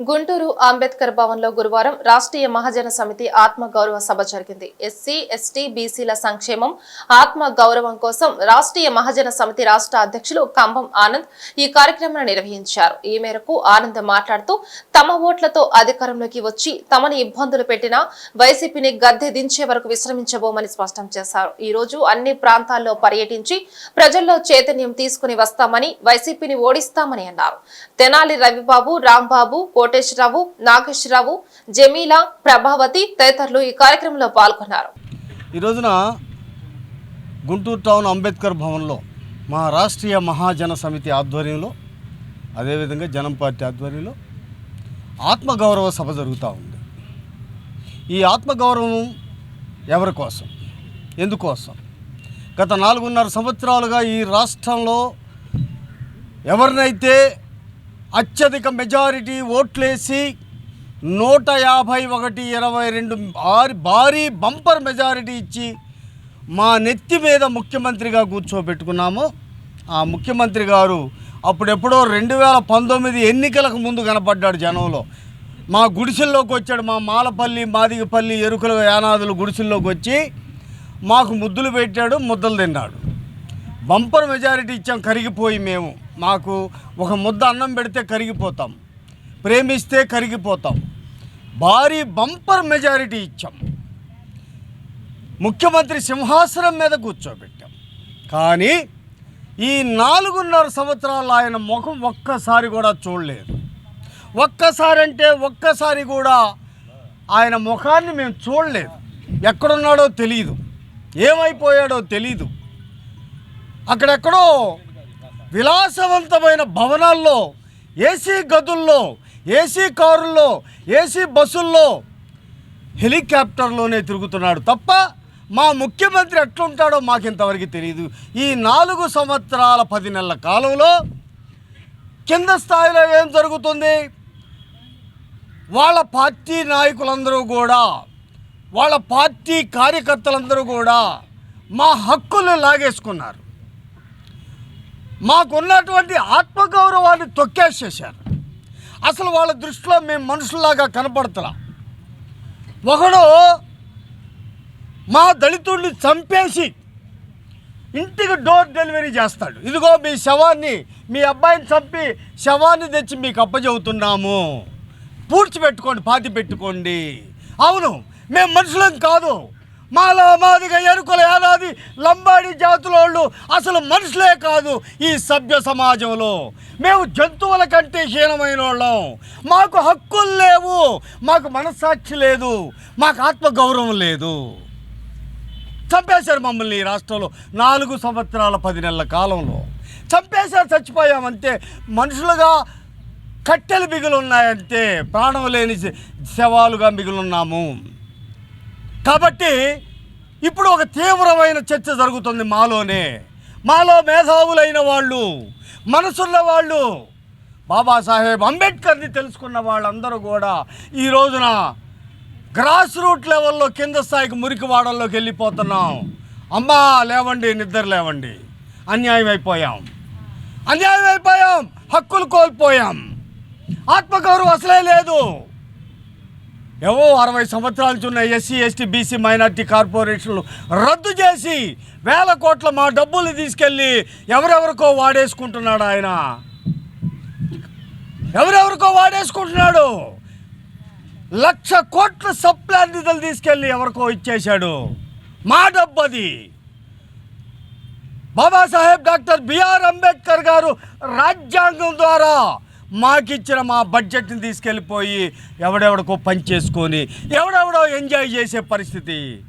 గుంటూరు అంబేద్కర్ భవన్లో గురువారం రాష్ట్రీయ మహాజన సమితి ఆత్మ గౌరవ సభ జరిగింది. ఎస్సీ, ఎస్టీ, బీసీల సంక్షేమం, ఆత్మ గౌరవం కోసం రాష్ట్రీయ మహాజన సమితి రాష్ట్ర అధ్యక్షులు కంభం ఆనంద్ ఈ కార్యక్రమాన్ని నిర్వహించారు. ఈ మేరకు ఆనంద్ మాట్లాడుతూ తమ ఓట్లతో అధికారంలోకి వచ్చి తమని ఇబ్బందులు పెట్టిన వైసీపీని గద్దె దించే వరకు విశ్రమించబోమని స్పష్టం చేశారు. ఈ రోజు అన్ని ప్రాంతాల్లో పర్యటించి ప్రజల్లో చైతన్యం తీసుకుని వస్తామని, వైసీపీని ఓడిస్తామని అన్నారు. తెనాలి రవిబాబు, రాంబాబు, కోటేశ్వరరావు, నాగేశ్వరరావు, జమీలా, ప్రభావతి తదితరులు ఈ కార్యక్రమంలో పాల్గొన్నారు. ఈ రోజున గుంటూరు టౌన్ అంబేద్కర్ భవన్లో మా రాష్ట్రీయ మహాజన సమితి ఆధ్వర్యంలో, అదేవిధంగా జనం పార్టీ ఆధ్వర్యంలో ఆత్మగౌరవ సభ జరుగుతూ ఉంది. ఈ ఆత్మగౌరవం ఎవరి కోసం, ఎందుకోసం? గత 4.5 సంవత్సరాలుగా ఈ రాష్ట్రంలో ఎవరినైతే అత్యధిక మెజారిటీ ఓట్లేసి 151-22 భారీ బంపర్ మెజారిటీ ఇచ్చి మా నెత్తి మీద ముఖ్యమంత్రిగా కూర్చోబెట్టుకున్నామో, ఆ ముఖ్యమంత్రి గారు అప్పుడెప్పుడో 2019 ఎన్నికలకు ముందు కనపడ్డాడు జనంలో. మా గుడిసెల్లోకి వచ్చాడు. మా మాలపల్లి, మాదిగపల్లి, ఎరుకల యానాదులు గుడిసెల్లోకి వచ్చి మాకు ముద్దులు పెట్టాడు, ముద్దలు తిన్నాడు. బంపర్ మెజారిటీ ఇచ్చాం. కరిగిపోయి మేము, మాకు ఒక ముద్ద అన్నం పెడితే కరిగిపోతాం, ప్రేమిస్తే కరిగిపోతాం. భారీ బంపర్ మెజారిటీ ఇచ్చాం. ముఖ్యమంత్రి సింహాసనం మీద కూర్చోబెట్టాం. కానీ ఈ 4.5 సంవత్సరాలు ఆయన ముఖం ఒక్కసారి కూడా చూడలేదు. ఒక్కసారి కూడా ఆయన ముఖాన్ని మేము చూడలేదు. ఎక్కడున్నాడో తెలియదు, ఏమైపోయాడో తెలీదు. అక్కడెక్కడో విలాసవంతమైన భవనాల్లో, ఏసీ గదుల్లో, ఏసీ కారుల్లో, ఏసీ బస్సుల్లో, హెలికాప్టర్లోనే తిరుగుతున్నాడు తప్ప మా ముఖ్యమంత్రి ఎట్లుంటాడో మాకింతవరకు తెలియదు. ఈ 4 సంవత్సరాల 10 నెలల కాలంలో కింద స్థాయిలో ఏం జరుగుతుంది? వాళ్ళ పార్టీ నాయకులందరూ కూడా, వాళ్ళ పార్టీ కార్యకర్తలందరూ కూడా మా హక్కుల్ని లాగేసుకున్నారు. మాకున్నటువంటి ఆత్మగౌరవాన్ని తొక్కేసేశారు. అసలు వాళ్ళ దృష్టిలో మేము మనుషుల్లాగా కనపడతలా. ఒకడు మా దళితుడిని చంపేసి ఇంటికి డోర్ డెలివరీ చేస్తాడు. ఇదిగో మీ శవాన్ని, మీ అబ్బాయిని చంపి శవాన్ని తెచ్చి మీకు అప్పచెబుతున్నాము, పూడ్చిపెట్టుకోండి, పాతి పెట్టుకోండి. అవును, మేము మనుషులం కాదు. మాదిగ, ఎరుకల, యానాది, లంబాడి జాతుల వాళ్ళు అసలు మనుషులే కాదు. ఈ సభ్య సమాజంలో మేము జంతువుల కంటే హీనమైన వాళ్ళం. మాకు హక్కులు లేవు, మాకు మనస్సాక్షి లేదు, మాకు ఆత్మగౌరవం లేదు. చంపేశారు మమ్మల్ని. ఈ రాష్ట్రంలో 4 సంవత్సరాల 10 నెలల కాలంలో చంపేశారు. చచ్చిపోయామంతే. మనుషులుగా కట్టెలు మిగులున్నాయంతే, ప్రాణం లేని శవాలుగా మిగులున్నాము. కాబట్టి ఇప్పుడు ఒక తీవ్రమైన చర్చ జరుగుతుంది మాలోనే. మాలో మేధావులైన వాళ్ళు, మనసున్న వాళ్ళు, బాబాసాహెబ్ అంబేద్కర్ని తెలుసుకున్న వాళ్ళందరూ కూడా ఈ రోజున గ్రాస్ రూట్ లెవెల్లో, కింద స్థాయికి, మురికివాడల్లోకి వెళ్ళిపోతున్నాం. అమ్మా లేవండి, నిద్ర లేవండి. అన్యాయం అయిపోయాం, హక్కులు కోల్పోయాం, ఆత్మగౌరవం అసలే లేదు. 60 సంవత్సరాల నుంచి ఉన్న ఎస్సీ, ఎస్టీ, బీసీ, మైనార్టీ కార్పొరేషన్లు రద్దు చేసి వేల కోట్ల మా డబ్బులు తీసుకెళ్ళి ఎవరెవరికో వాడేసుకుంటున్నాడు ఆయన. ఎవరెవరికో వాడేసుకుంటున్నాడు. 1,00,000 కోట్ల సప్లాన్ నిధులు తీసుకెళ్ళి ఎవరికో ఇచ్చేశాడు. మా డబ్బు అది. బాబాసాహెబ్ డాక్టర్ బిఆర్ అంబేద్కర్ గారు రాజ్యాంగం ద్వారా మాకిచ్చిన మా బడ్జెట్ని తీసుకెళ్ళిపోయి ఎవడెవడికో పనిచేసుకొని ఎవడెవడో ఎంజాయ్ చేసే పరిస్థితి.